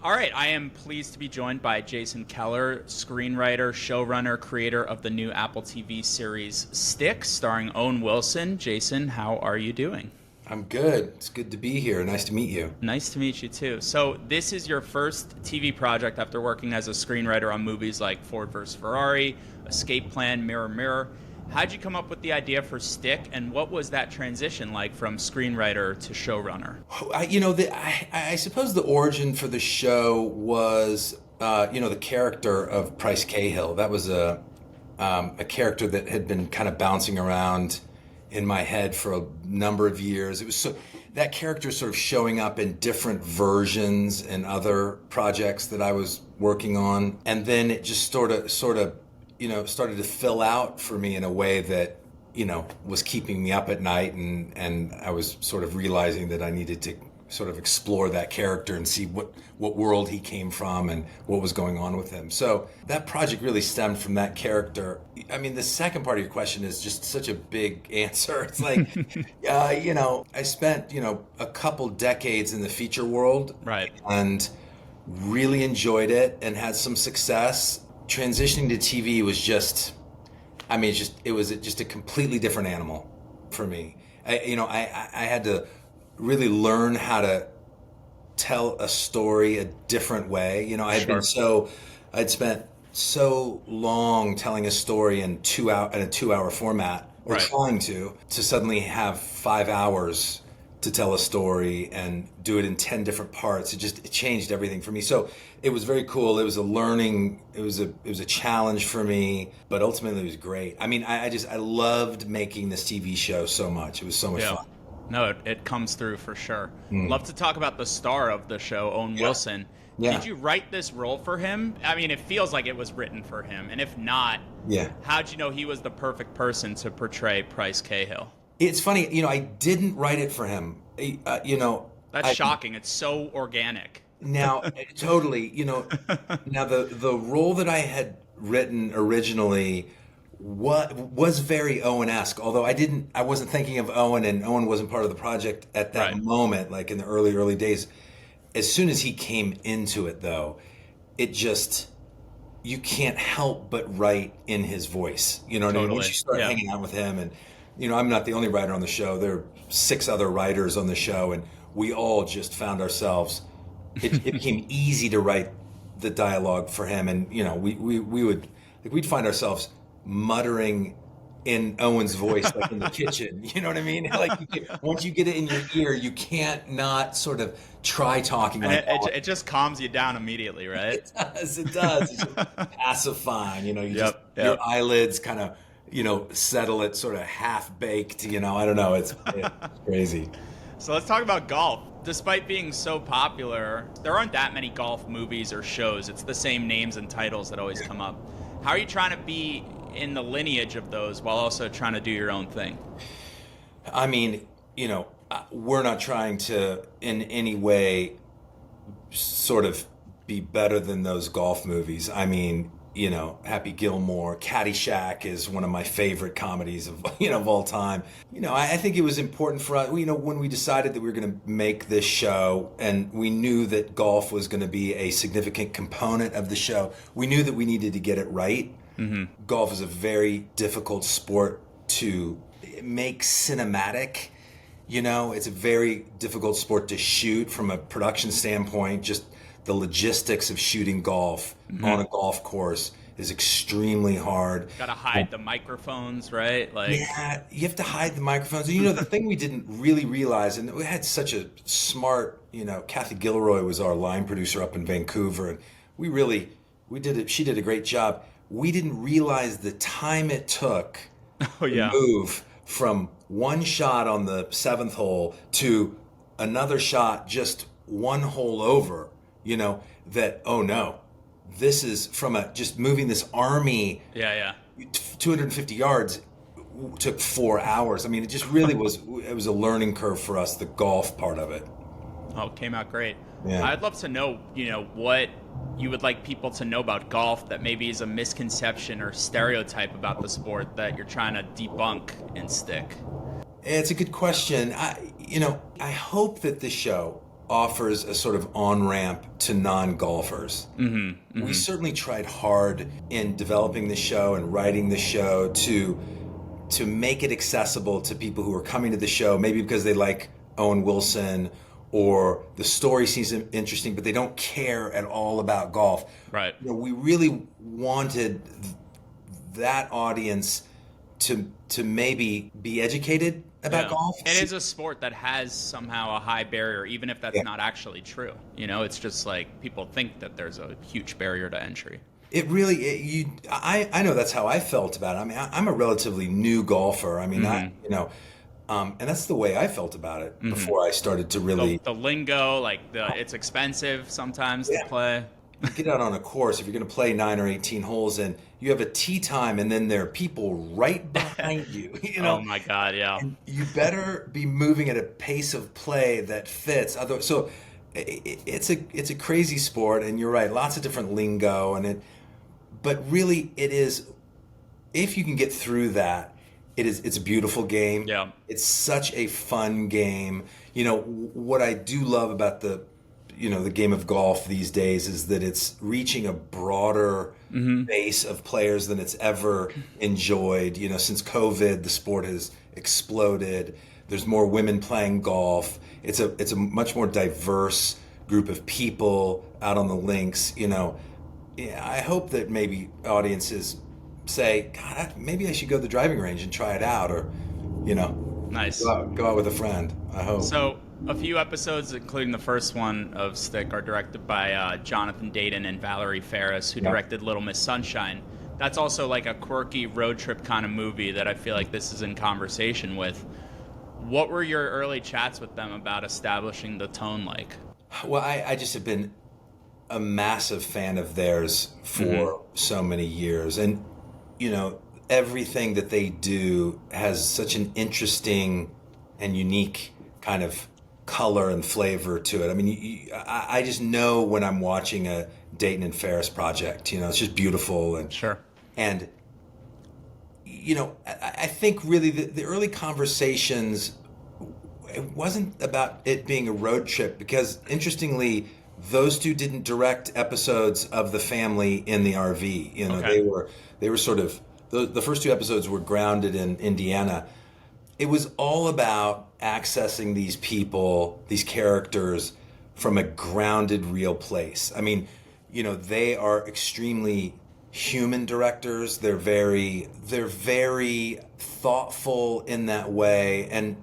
All right, I am pleased to be joined by Jason Keller, screenwriter, showrunner, creator of the new Apple TV series Stick, starring Owen Wilson. Jason, how are you doing? I'm good. It's good to be here. Nice to meet you. Nice to meet you too. So this is your first TV project after working as a screenwriter on movies like Ford vs. Ferrari, Escape Plan, Mirror Mirror. How'd you come up with the idea for Stick, and what was that transition like from screenwriter to showrunner? I suppose the origin for the show was, the character of Price Cahill. That was a character that had been kind of bouncing around in my head for a number of years. It was that character sort of showing up in different versions in other projects that I was working on, and then it just sort of started to fill out for me in a way that, was keeping me up at night, and I was sort of realizing that I needed to sort of explore that character and see what world he came from and what was going on with him. So that project really stemmed from that character. I mean, the second part of your question is just such a big answer. It's like, I spent, a couple decades in the feature world. Right. And really enjoyed it and had some success. Transitioning to TV was it was just a completely different animal for me. I had to really learn how to tell a story a different way. I'd spent so long telling a story in a 2-hour format, or Right. trying to suddenly have 5 hours to tell a story and do it in 10 different parts. It changed everything for me. So it was very cool. It was a challenge for me, but ultimately it was great. I mean, I loved making this TV show so much. It was so much fun. No, it comes through for sure. Love to talk about the star of the show, Owen Wilson. Yeah. Did you write this role for him? I mean, it feels like it was written for him. And if not, how'd you know he was the perfect person to portray Price Cahill? It's funny, I didn't write it for him. That's shocking. It's so organic. Now, totally, now the role that I had written originally was very Owen-esque, although I wasn't thinking of Owen, and Owen wasn't part of the project at that Right. moment, like in the early days. As soon as he came into it, though, you can't help but write in his voice. You know what I mean? Totally. Once you start Yeah. hanging out with him, and, I'm not the only writer on the show. There are 6 other writers on the show, and we all just found ourselves, it became easy to write the dialogue for him. And, we'd find ourselves muttering in Owen's voice, like in the kitchen. You know what I mean? Like, once you get it in your ear, you can't not sort of try talking And like it just calms you down immediately, right? It does. It does. It's just pacifying. Yep. Your eyelids kind of, settle it sort of half baked. I don't know. It's crazy. So let's talk about golf. Despite being so popular, there aren't that many golf movies or shows. It's the same names and titles that always come up. How are you trying to be in the lineage of those while also trying to do your own thing? I mean, we're not trying to in any way sort of be better than those golf movies. I mean, Happy Gilmore, Caddyshack is one of my favorite comedies of all time. I think it was important for us, when we decided that we were going to make this show, and we knew that golf was going to be a significant component of the show, we knew that we needed to get it right. Mm-hmm. Golf is a very difficult sport to make cinematic. It's a very difficult sport to shoot from a production standpoint. Just the logistics of shooting golf on a golf course is extremely hard. Gotta hide the microphones, right? Yeah, you have to hide the microphones. And the thing we didn't really realize, and we had such a smart, Kathy Gilroy was our line producer up in Vancouver, and she did a great job. We didn't realize the time it took to move from one shot on the 7th hole to another shot just one hole over. This is from just moving this army. 250 yards took 4 hours. I mean, it just really it was a learning curve for us, the golf part of it. Oh, it came out great. Yeah. I'd love to know, what you would like people to know about golf that maybe is a misconception or stereotype about the sport that you're trying to debunk in Stick. It's a good question. I hope that this show offers a sort of on-ramp to non-golfers. We certainly tried hard in developing the show and writing the show to make it accessible to people who are coming to the show, maybe because they like Owen Wilson or the story seems interesting, but they don't care at all about golf. Right. You know, we really wanted that audience to maybe be educated about golf. It is a sport that has somehow a high barrier, even if that's not actually true. You know, it's just like people think that there's a huge barrier to entry. It really, I know that's how I felt about it. I mean, I'm a relatively new golfer. I mean, and that's the way I felt about it before I started to really. The lingo, like it's expensive sometimes to play. You get out on a course, if you're going to play 9 or 18 holes, and you have a tee time, and then there are people right behind you. You know? Oh my God, yeah. And you better be moving at a pace of play that fits. So it's a crazy sport, and you're right, lots of different lingo, but really it is. If you can get through that, it's a beautiful game. Yeah. It's such a fun game. You know what I do love about the game of golf these days is that it's reaching a broader base of players than it's ever enjoyed. You know, since COVID, the sport has exploded. There's more women playing golf. It's a much more diverse group of people out on the links. You know, I hope that maybe audiences say, God, maybe I should go to the driving range and try it out, or, you know, nice. Go out with a friend. I hope. So a few episodes, including the first one of Stick, are directed by Jonathan Dayton and Valerie Ferris, who directed Little Miss Sunshine. That's also like a quirky road trip kind of movie that I feel like this is in conversation with. What were your early chats with them about establishing the tone like? Well, I just have been a massive fan of theirs for so many years. And, you know, everything that they do has such an interesting and unique kind of color and flavor to it. I mean, I just know when I'm watching a Dayton and Ferris project, you know, it's just beautiful. And sure. And, you know, I think really the early conversations, it wasn't about it being a road trip, because interestingly, those two didn't direct episodes of The Family in the RV. You know, they were sort of, the first two episodes were grounded in Indiana. It was all about accessing these people, these characters, from a grounded, real place. I mean, you know, they are extremely human directors. They're very thoughtful in that way, and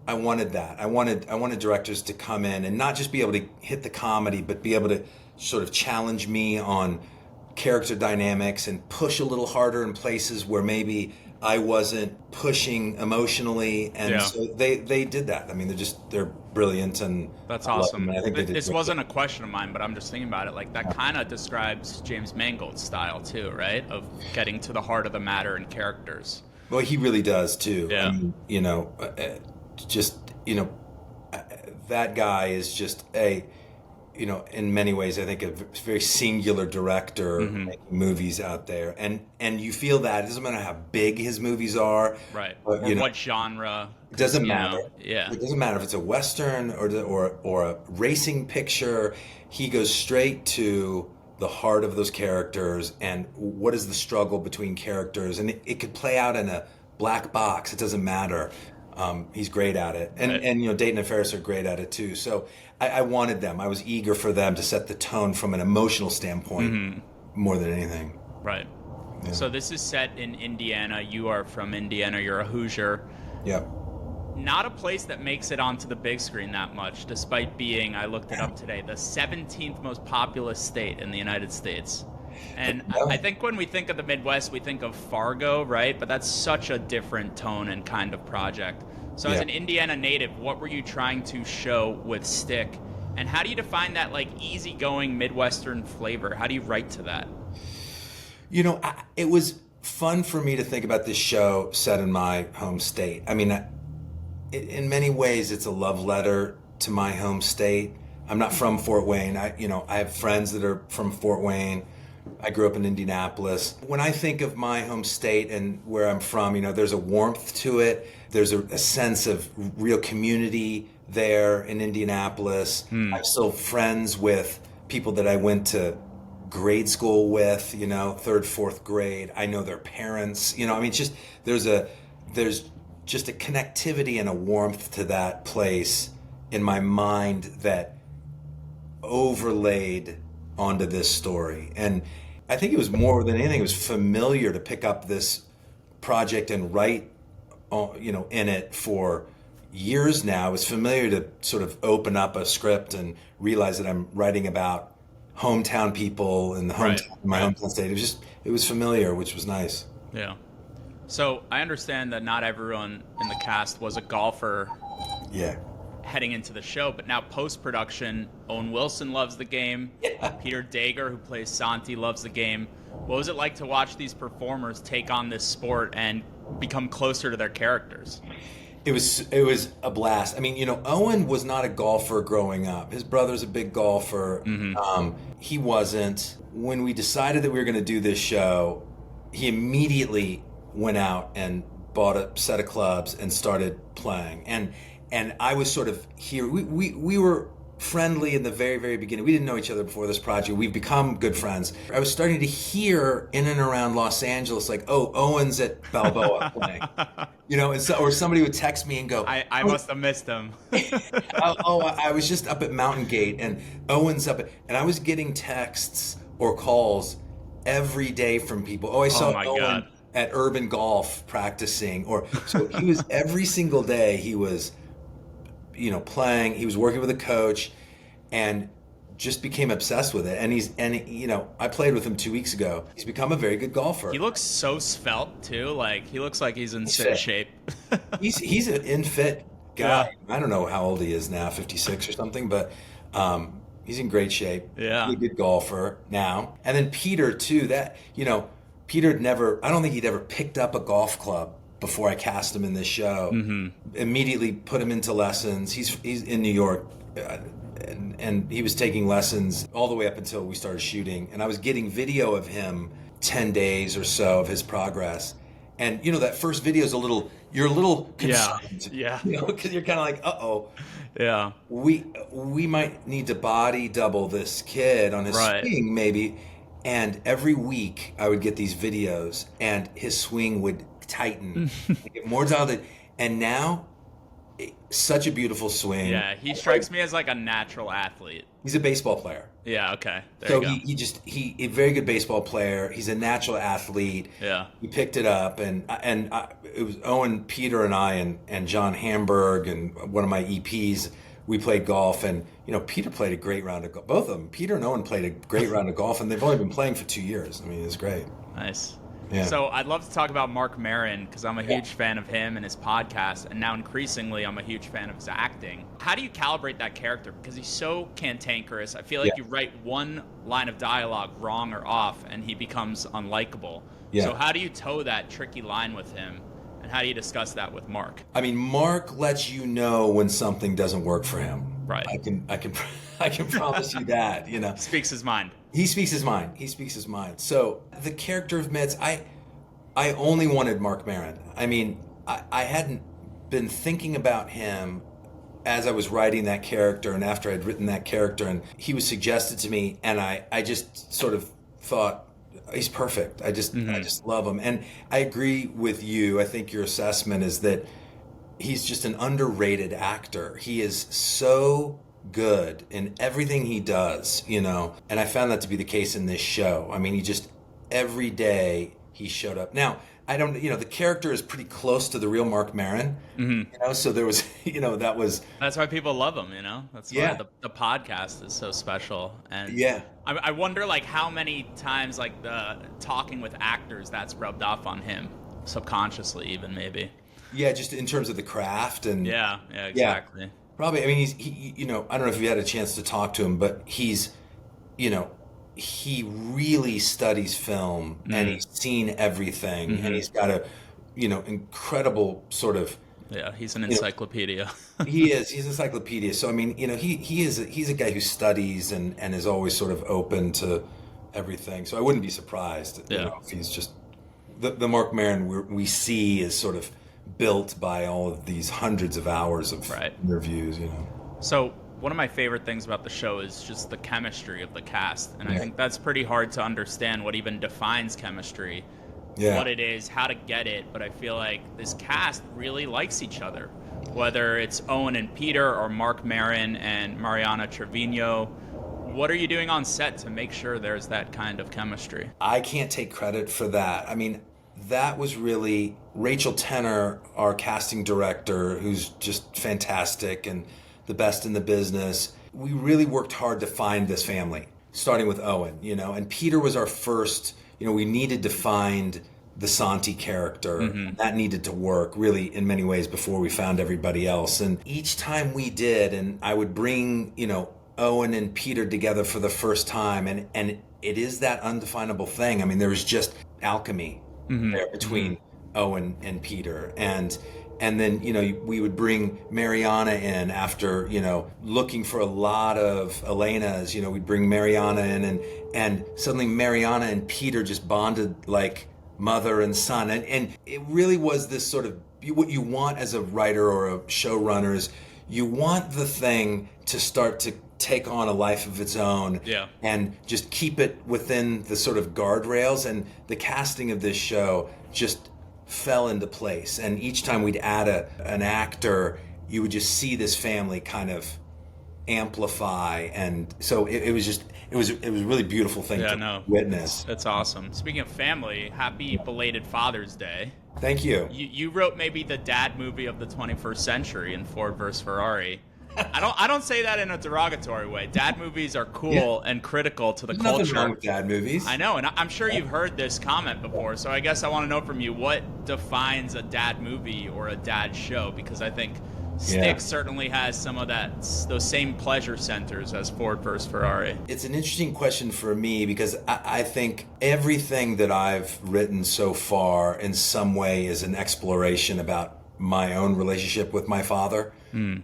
I wanted that. I wanted directors to come in and not just be able to hit the comedy, but be able to sort of challenge me on character dynamics and push a little harder in places where maybe I wasn't pushing emotionally, and so they did that. I mean, they're brilliant, and that's awesome. I think this wasn't a question of mine, but I'm just thinking about it. Like, that kind of describes James Mangold's style too, right? Of getting to the heart of the matter and characters. Well, he really does too. Yeah. I mean, you know, that guy is just you know, in many ways, I think a very singular director making movies out there, and you feel that it doesn't matter how big his movies are, right? But, or what genre. It doesn't matter. Yeah, it doesn't matter if it's a Western or a racing picture. He goes straight to the heart of those characters and what is the struggle between characters, and it could play out in a black box. It doesn't matter. He's great at it, and you know, Dayton and Ferris are great at it too. So I wanted them. I was eager for them to set the tone from an emotional standpoint more than anything. Right. Yeah. So this is set in Indiana. You are from Indiana. You're a Hoosier. Yep. Not a place that makes it onto the big screen that much, despite being, I looked it up today, the 17th most populous state in the United States. And I think when we think of the Midwest, we think of Fargo, right? But that's such a different tone and kind of project. So as an Indiana native, what were you trying to show with Stick? And how do you define that, like, easygoing Midwestern flavor? How do you write to that? You know, it was fun for me to think about this show set in my home state. I mean, in many ways, it's a love letter to my home state. I'm not from Fort Wayne. I have friends that are from Fort Wayne. I grew up in Indianapolis. When I think of my home state and where I'm from, you know, there's a warmth to it. There's a sense of real community there in Indianapolis. I'm still friends with people that I went to grade school with, you know, third, fourth grade. I know their parents, you know, I mean, it's just, there's just a connectivity and a warmth to that place in my mind that overlaid onto this story. And I think it was more than anything, it was familiar to pick up this project and write, you know, in it for years now. It was familiar to sort of open up a script and realize that I'm writing about hometown people and my hometown state. It was familiar, which was nice. Yeah. So I understand that not everyone in the cast was a golfer. Yeah. Heading into the show, but now post-production, Owen Wilson loves the game. Yeah. Peter Dager, who plays Santi, loves the game. What was it like to watch these performers take on this sport and become closer to their characters? It was a blast. I mean, you know, Owen was not a golfer growing up. His brother's a big golfer. He wasn't. When we decided that we were going to do this show, he immediately went out and bought a set of clubs and started playing. And I was sort of here. We were friendly in the very, very beginning. We didn't know each other before this project. We've become good friends. I was starting to hear in and around Los Angeles, like, oh, Owen's at Balboa playing. You know, and or somebody would text me and go, I must have missed him. I was just up at Mountain Gate and Owen's up and I was getting texts or calls every day from people. Oh, I saw Owen at Urban Golf practicing. So he was every single day he was, you know, playing. He was working with a coach and just became obsessed with it. And you know, I played with him 2 weeks ago. He's become a very good golfer. He looks so svelte too. Like he looks like he's in fit shape. he's an in fit guy. Yeah. I don't know how old he is now, 56 or something, but he's in great shape. Yeah. He's a good golfer now. And then Peter too, that, you know, Peter I don't think he'd ever picked up a golf club before I cast him in this show. Immediately put him into lessons. He's in New York, and he was taking lessons all the way up until we started shooting. And I was getting video of him 10 days or so of his progress. And you know, that first video is you're a little concerned. Yeah. You know, because you're kind of like, uh-oh. Yeah. We might need to body double this kid on his swing maybe. And every week I would get these videos and his swing would tighten, get more dialed. And now, such a beautiful swing. Yeah, he strikes me as like a natural athlete. He's a baseball player. Yeah, okay. So he's a very good baseball player. He's a natural athlete. Yeah. He picked it up, and it was Owen, Peter, and I, and John Hamburg, and one of my EPs. We played golf, and you know, Peter played a great round of golf. Both of them, Peter and Owen, played a great round of golf, and they've only been playing for 2 years. I mean, it's great. Nice. Yeah. So I'd love to talk about Marc Maron because I'm a huge fan of him and his podcast, and now increasingly I'm a huge fan of his acting. How do you calibrate that character? Because he's so cantankerous. I feel like you write one line of dialogue wrong or off, and he becomes unlikable. Yeah. So how do you toe that tricky line with him, and how do you discuss that with Marc? I mean, Marc lets you know when something doesn't work for him. Right. I can promise you that. You know, speaks his mind. He speaks his mind. So the character of Mitz, I only wanted Marc Maron. I mean, I hadn't been thinking about him as I was writing that character and after I'd written that character, and he was suggested to me, and I just sort of thought, he's perfect. I just love him. And I agree with you. I think your assessment is that he's just an underrated actor. He is so good in everything he does, you know, and I found that to be the case in this show. I mean, he just, every day he showed up. Now, the character is pretty close to the real Marc Maron, you know, so there was, you know, that's why people love him, you know, that's why the podcast is so special. And I wonder like how many times like the talking with actors that's rubbed off on him subconsciously, even maybe. Yeah, just in terms of the craft and yeah, exactly. Yeah. Probably. I mean, he you know, I don't know if you had a chance to talk to him, but he's, you know, he really studies film and he's seen everything and he's got a, you know, incredible sort of. Yeah, he's an encyclopedia. He's an encyclopedia. So I mean, you know, he's a guy who studies and is always sort of open to everything. So I wouldn't be surprised, you know, if he's just the Marc Maron we see is sort of built by all of these hundreds of hours of interviews, So one of my favorite things about the show is just the chemistry of the cast. And I think that's pretty hard to understand what even defines chemistry, what it is, how to get it. But I feel like this cast really likes each other, whether it's Owen and Peter or Marc Maron and Mariana Trevino. What are you doing on set to make sure there's that kind of chemistry? I can't take credit for that. I mean, that was really Rachel Tenner, our casting director, who's just fantastic and the best in the business. We really worked hard to find this family, starting with Owen, and Peter was our first, we needed to find the Santi character. That needed to work really in many ways before we found everybody else. And each time we did, and I would bring, Owen and Peter together for the first time, and it is that undefinable thing. I mean, there was just alchemy there between Owen and Peter, and then we would bring Mariana in after looking for a lot of Elenas. We'd bring Mariana in, and suddenly Mariana and Peter just bonded like mother and son, and it really was this sort of what you want as a writer or a showrunner is you want the thing to start to take on a life of its own and just keep it within the sort of guardrails. And the casting of this show just fell into place. And each time we'd add an actor, you would just see this family kind of amplify. And so it was a really beautiful thing to witness. That's awesome. Speaking of family, happy belated Father's Day. Thank you. You wrote maybe the dad movie of the 21st century in Ford vs. Ferrari. I don't say that in a derogatory way. Dad movies are cool and critical to the culture. Nothing wrong with dad movies. I know, and I'm sure you've heard this comment before. So I guess I want to know from you, what defines a dad movie or a dad show? Because I think Stick certainly has some of those same pleasure centers as Ford vs. Ferrari. It's an interesting question for me because I think everything that I've written so far in some way is an exploration about my own relationship with my father, and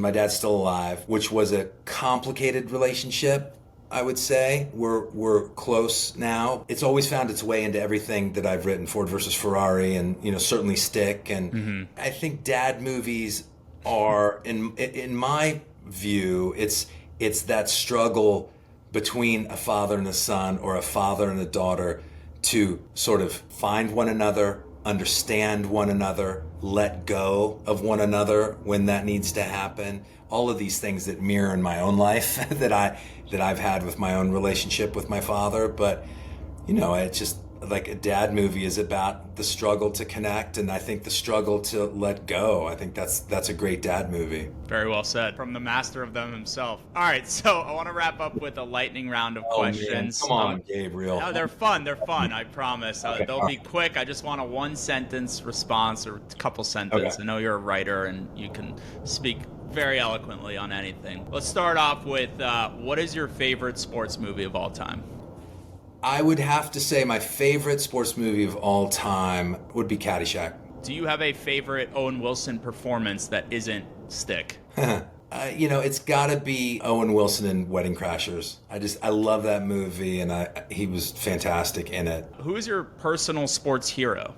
my dad's still alive, which was a complicated relationship, I would say. We're close now. It's always found its way into everything that I've written, Ford versus Ferrari, and certainly Stick. And I think dad movies are, in my view, it's that struggle between a father and a son or a father and a daughter to sort of find one another, understand one another, let go of one another when that needs to happen. All of these things that mirror in my own life that I've had with my own relationship with my father. But it's just like a dad movie is about the struggle to connect, and I think the struggle to let go. I think that's a great dad movie. Very well said from the master of them himself. All right, so I want to wrap up with a lightning round of questions. Man. Come on, Gabriel. No, they're fun, I promise. Okay. They'll be quick. I just want a one-sentence response or a couple sentences. Okay. I know you're a writer and you can speak very eloquently on anything. Let's start off with what is your favorite sports movie of all time? I would have to say my favorite sports movie of all time would be Caddyshack. Do you have a favorite Owen Wilson performance that isn't Stick? It's got to be Owen Wilson in Wedding Crashers. I love that movie, and he was fantastic in it. Who is your personal sports hero?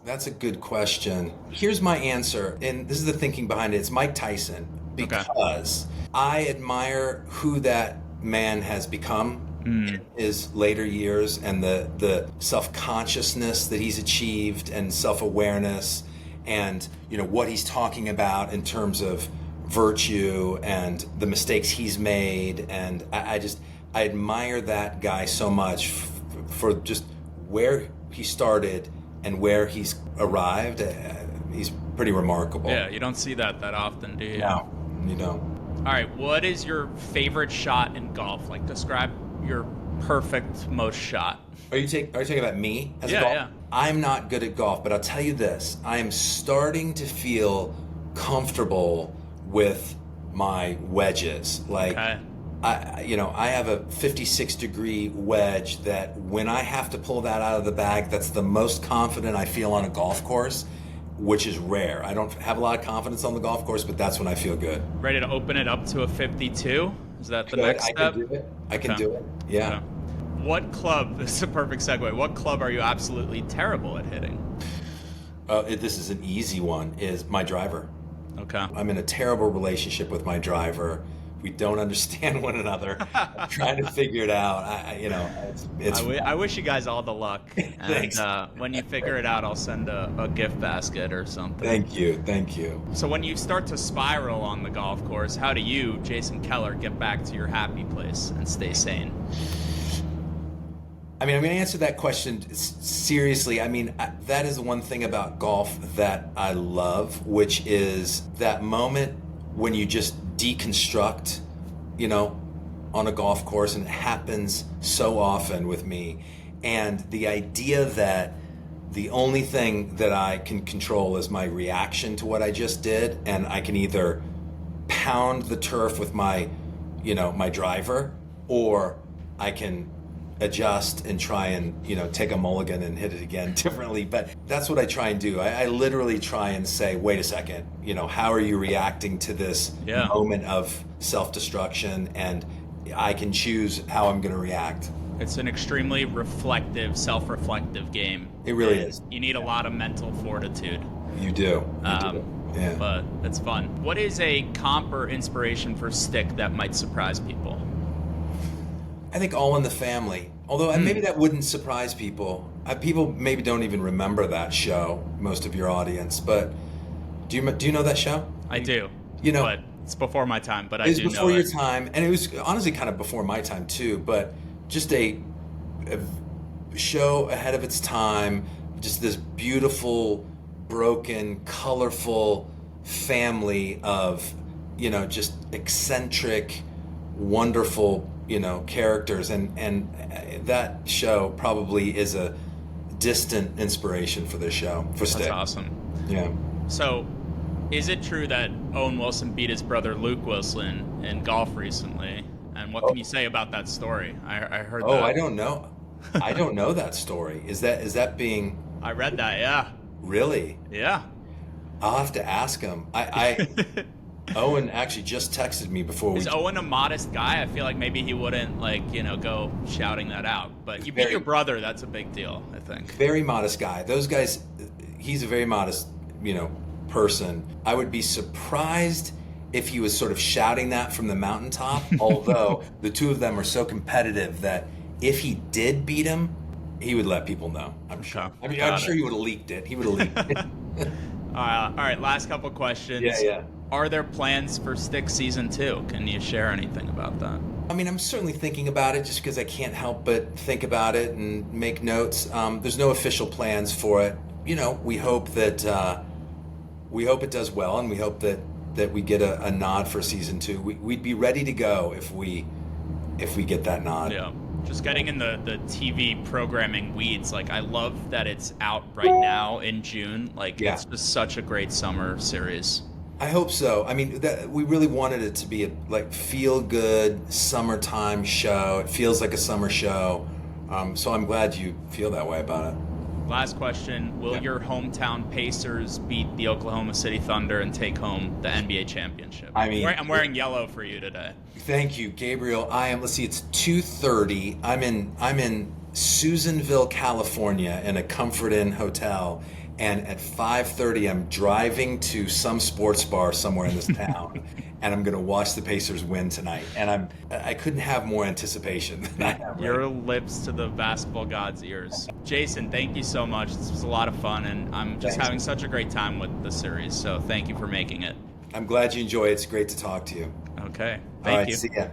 That's a good question. Here's my answer, and this is the thinking behind it. It's Mike Tyson, because I admire who that man has become in his later years, and the self-consciousness that he's achieved and self-awareness, and what he's talking about in terms of virtue and the mistakes he's made. And I admire that guy so much for just where he started and where he's arrived. He's pretty remarkable. Yeah, you don't see that often, do you? No, you don't. All right, what is your favorite shot in golf? Like, describe your perfect most shot. Are you talking about me as a golfer? Yeah. I'm not good at golf, but I'll tell you this. I am starting to feel comfortable with my wedges. Like, I have a 56-degree wedge that when I have to pull that out of the bag, that's the most confident I feel on a golf course, which is rare. I don't have a lot of confidence on the golf course, but that's when I feel good. Ready to open it up to a 52? Is that the next step? I can do it. Yeah. Okay. What club, this is a perfect segue, what club are you absolutely terrible at hitting? This is an easy one, is my driver. Okay. I'm in a terrible relationship with my driver. We don't understand one another. I'm trying to figure it out. I wish you guys all the luck. And Thanks. when you figure it out, I'll send a gift basket or something. Thank you. So when you start to spiral on the golf course, how do you, Jason Keller, get back to your happy place and stay sane? I mean, I'm going to answer that question seriously. I mean, that is the one thing about golf that I love, which is that moment when you just deconstruct, on a golf course, and it happens so often with me. And the idea that the only thing that I can control is my reaction to what I just did, and I can either pound the turf with my driver, or I can adjust and try and take a mulligan and hit it again differently. But that's what I try and do. I literally try and say, wait a second, how are you reacting to this moment of self-destruction, and I can choose how I'm going to react. It's an extremely reflective, self-reflective game. It really is. You need a lot of mental fortitude. You do. Yeah. But it's fun. What is a comp or inspiration for stick that might surprise people? I think All in the Family. Although maybe that wouldn't surprise people. People maybe don't even remember that show, most of your audience. But do you know that show? I do. But it's before my time, but I do know it. It's before your time, and it was honestly kind of before my time too, but just a show ahead of its time, just this beautiful, broken, colorful family of, just eccentric, wonderful, characters, and that show probably is a distant inspiration for this show, for Stick. That's awesome. Yeah. So, is it true that Owen Wilson beat his brother Luke Wilson in golf recently? And what can you say about that story? I heard that. Oh, I don't know. I don't know that story. Is that being... I read that, yeah. Really? Yeah. I'll have to ask him. Owen actually just texted me before we... Is Owen a modest guy? I feel like maybe he wouldn't, go shouting that out. But you beat your brother, that's a big deal, I think. Very modest guy. Those guys, he's a very modest, person. I would be surprised if he was sort of shouting that from the mountaintop, although the two of them are so competitive that if he did beat him, he would let people know, I'm sure. I mean, I'm sure he would have leaked it. He would have leaked it. All right, last couple questions. Yeah. Are there plans for Stick Season 2? Can you share anything about that? I mean, I'm certainly thinking about it just because I can't help but think about it and make notes. There's no official plans for it. We hope that it does well, and we hope that we get a nod for Season 2. We'd be ready to go if we get that nod. Yeah. Just getting in the TV programming weeds, I love that it's out right now in June. It's just such a great summer series. I hope so. I mean, we really wanted it to be a feel-good summertime show. It feels like a summer show. So I'm glad you feel that way about it. Last question. Will your hometown Pacers beat the Oklahoma City Thunder and take home the NBA championship? I mean, I'm wearing yellow for you today. Thank you, Gabriel. Let's see, it's 2:30. I'm in Susanville, California, in a Comfort Inn hotel. And at 5:30, I'm driving to some sports bar somewhere in this town, and I'm going to watch the Pacers win tonight. And I couldn't have more anticipation than I have. Your lips to the basketball god's ears. Jason, thank you so much. This was a lot of fun, and I'm just having such a great time with the series. So thank you for making it. I'm glad you enjoy it. It's great to talk to you. Okay. Thank you. See ya.